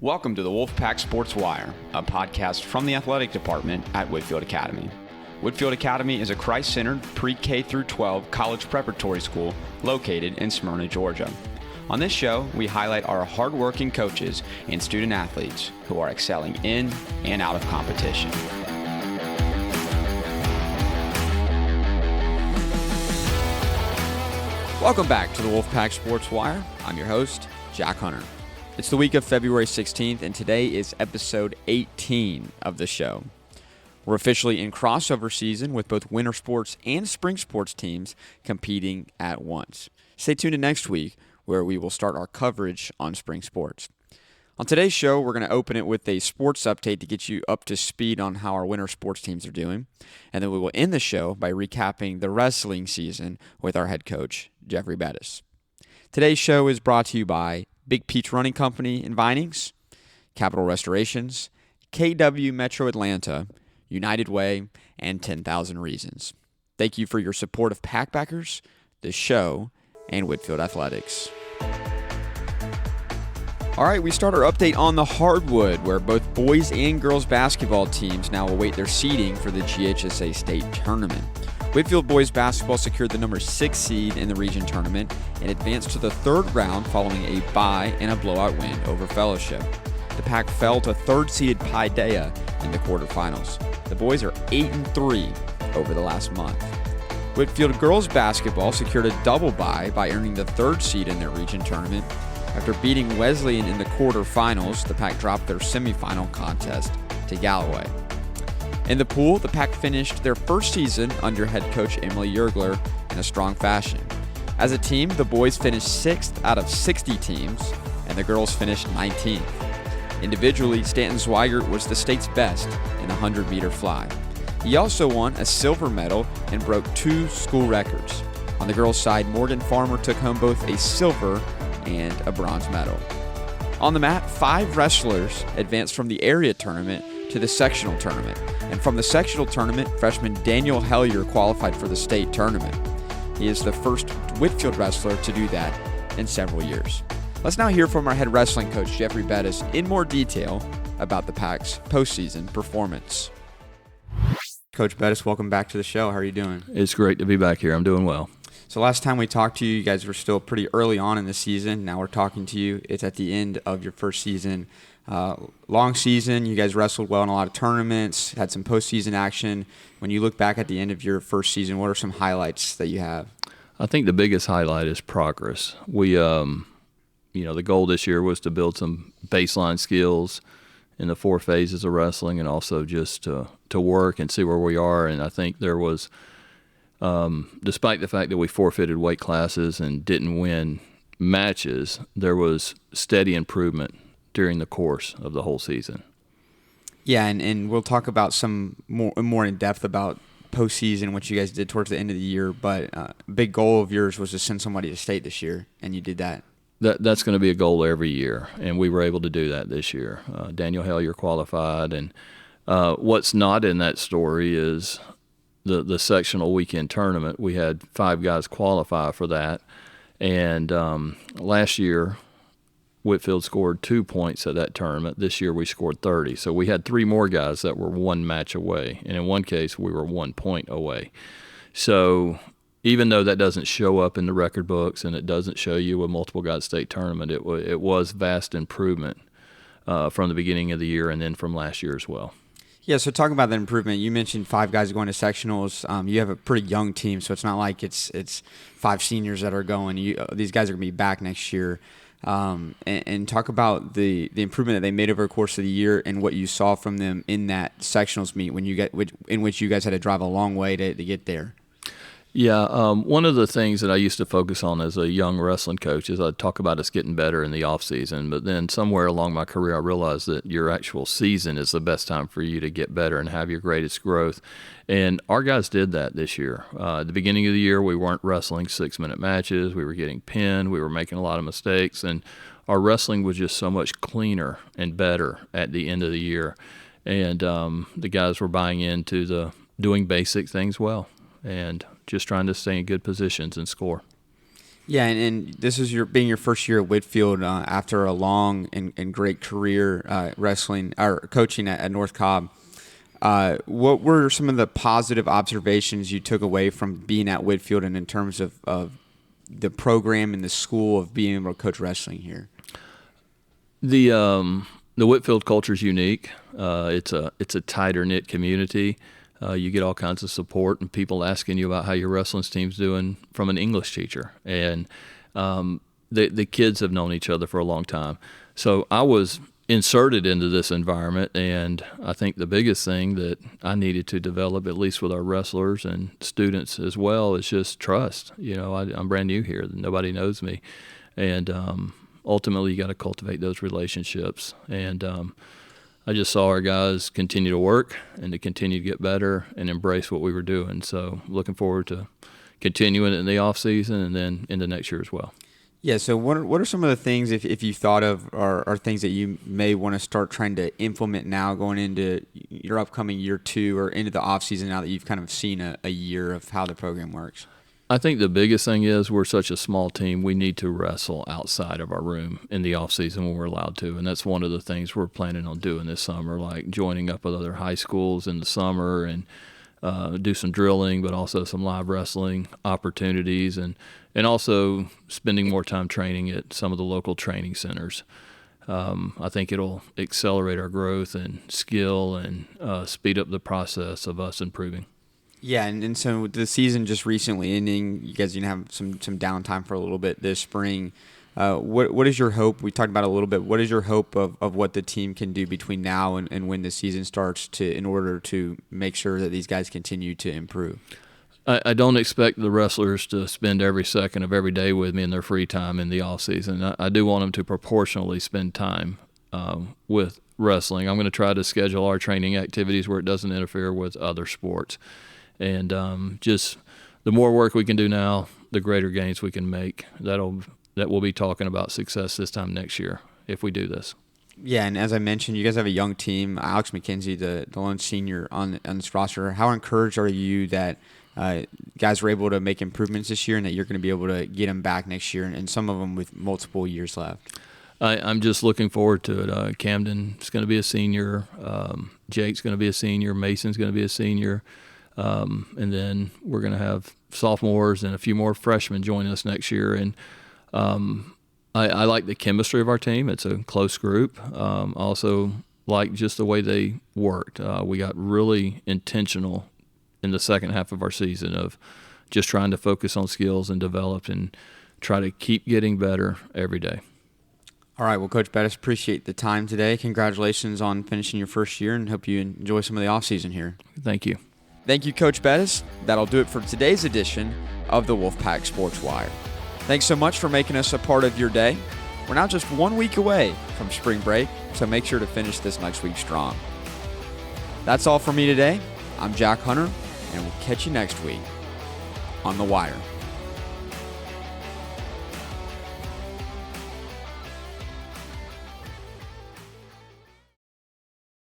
Welcome to the WolfPack Sports Wire, a podcast from the athletic department at Whitefield Academy. Whitefield Academy is a Christ-centered pre-K through 12 college preparatory school located in Smyrna, Georgia. On this show, we highlight our hardworking coaches and student athletes who are excelling in and out of competition. Welcome back to the WolfPack Sports Wire. I'm your host, Jack Hunter. It's the week of February 16th, and today is episode 18 of the show. We're officially in crossover season with both winter sports and spring sports teams competing at once. Stay tuned to next week, where we will start our coverage on spring sports. On today's show, we're going to open it with a sports update to get you up to speed on how our winter sports teams are doing, and then we will end the show by recapping the wrestling season with our head coach, Jeffrey Bettis. Today's show is brought to you by Big Peach Running Company in Vinings, Capital Restorations, KW Metro Atlanta, United Way, and 10,000 Reasons. Thank you for your support of Packbackers, the show, and Whitefield Athletics. All right, we start our update on the hardwood, where both boys and girls basketball teams now await their seeding for the GHSA State Tournament. Whitefield boys basketball secured the number 6 seed in the region tournament and advanced to the third round following a bye and a blowout win over Fellowship. The Pack fell to third-seeded Paideia in the quarterfinals. The boys are 8-3 over the last month. Whitefield girls basketball secured a double bye by earning the third seed in their region tournament. After beating Wesleyan in the quarterfinals, the Pack dropped their semifinal contest to Galloway. In the pool, the Pack finished their first season under head coach Emily Yergler in a strong fashion. As a team, the boys finished 6th out of 60 teams, and the girls finished 19th. Individually, Stanton Zweigert was the state's best in the 100-meter fly. He also won a silver medal and broke 2 school records. On the girls' side, Morgan Farmer took home both a silver and a bronze medal. On the mat, 5 wrestlers advanced from the area tournament to the sectional tournament. And from the sectional tournament, freshman Daniel Hellier qualified for the state tournament. He is the first Whitefield wrestler to do that in several years. Let's now hear from our head wrestling coach, Jeffrey Bettis, in more detail about the Pack's postseason performance. Coach Bettis, welcome back to the show. How are you doing? It's great to be back here. I'm doing well. So last time we talked to you, you guys were still pretty early on in the season. Now we're talking to you. It's at the end of your first season. Long season. You guys wrestled well in a lot of tournaments, had some postseason action. When you look back at the end of your first season, what are some highlights that you have? I think the biggest highlight is progress. We, the goal this year was to build some baseline skills in the 4 phases of wrestling, and also just to work and see where we are. And I think there was, despite the fact that we forfeited weight classes and didn't win matches, there was steady improvement during the course of the whole season. Yeah, and we'll talk about some more in depth about postseason, what you guys did towards the end of the year. But a big goal of yours was to send somebody to state this year, and you did that. That's going to be a goal every year, and we were able to do that this year. Daniel Hellier qualified, and what's not in that story is the sectional weekend tournament. We had 5 guys qualify for that, and last year Whitefield scored 2 points at that tournament. This year we scored 30. So we had 3 more guys that were 1 match away. And in one case, we were 1 point away. So even though that doesn't show up in the record books and it doesn't show you a multiple guys state tournament, it was vast improvement from the beginning of the year and then from last year as well. Yeah, so talking about that improvement, you mentioned 5 guys going to sectionals. You have a pretty young team, so it's not like it's 5 seniors that are going. These guys are going to be back next year. And talk about the improvement that they made over the course of the year and what you saw from them in that sectionals meet in which you guys had to drive a long way to get there. Yeah, one of the things that I used to focus on as a young wrestling coach is I'd talk about us getting better in the off season, but then somewhere along my career I realized that your actual season is the best time for you to get better and have your greatest growth. And our guys did that this year. At the beginning of the year, we weren't wrestling 6-minute matches. We were getting pinned. We were making a lot of mistakes, and our wrestling was just so much cleaner and better at the end of the year. And the guys were buying into the doing basic things well and just trying to stay in good positions and score. Yeah, and this is being your first year at Whitefield after a long and great career wrestling or coaching at North Cobb. What were some of the positive observations you took away from being at Whitefield and in terms of the program and the school of being able to coach wrestling here? The Whitefield culture is unique. It's a tighter knit community. You get all kinds of support and people asking you about how your wrestling team's doing from an English teacher. And the kids have known each other for a long time. So I was inserted into this environment, and I think the biggest thing that I needed to develop, at least with our wrestlers and students as well, is just trust. I'm brand new here. Nobody knows me. And ultimately, you got to cultivate those relationships. And I just saw our guys continue to work and to continue to get better and embrace what we were doing. So looking forward to continuing it in the off season and then into next year as well. Yeah, so what are some of the things, if you thought of, are things that you may want to start trying to implement now going into your upcoming year 2 or into the off season now that you've kind of seen a year of how the program works? I think the biggest thing is we're such a small team. We need to wrestle outside of our room in the off season when we're allowed to, and that's one of the things we're planning on doing this summer, like joining up with other high schools in the summer and do some drilling, but also some live wrestling opportunities, and also spending more time training at some of the local training centers. I think it'll accelerate our growth and skill and speed up the process of us improving. Yeah, and so the season just recently ending, you guys are going to have some downtime for a little bit this spring. What is your hope? We talked about it a little bit. What is your hope of what the team can do between now and when the season starts in order to make sure that these guys continue to improve? I don't expect the wrestlers to spend every second of every day with me in their free time in the off season. I do want them to proportionally spend time with wrestling. I'm going to try to schedule our training activities where it doesn't interfere with other sports. And just the more work we can do now, the greater gains we can make. That we'll be talking about success this time next year if we do this. Yeah, and as I mentioned, you guys have a young team. Alex McKenzie, the lone senior on this roster. How encouraged are you that guys were able to make improvements this year and that you're going to be able to get them back next year, and some of them with multiple years left? I'm just looking forward to it. Camden's going to be a senior. Jake's going to be a senior. Mason's going to be a senior. And then we're going to have sophomores and a few more freshmen join us next year. And I like the chemistry of our team. It's a close group. Also like just the way they worked. We got really intentional in the second half of our season of just trying to focus on skills and develop and try to keep getting better every day. All right, well, Coach Bettis, appreciate the time today. Congratulations on finishing your first year, and hope you enjoy some of the offseason here. Thank you. Thank you, Coach Bettis. That'll do it for today's edition of the WolfPack Sports Wire. Thanks so much for making us a part of your day. We're now just 1 week away from spring break, so make sure to finish this next week strong. That's all for me today. I'm Jack Hunter, and we'll catch you next week on The Wire.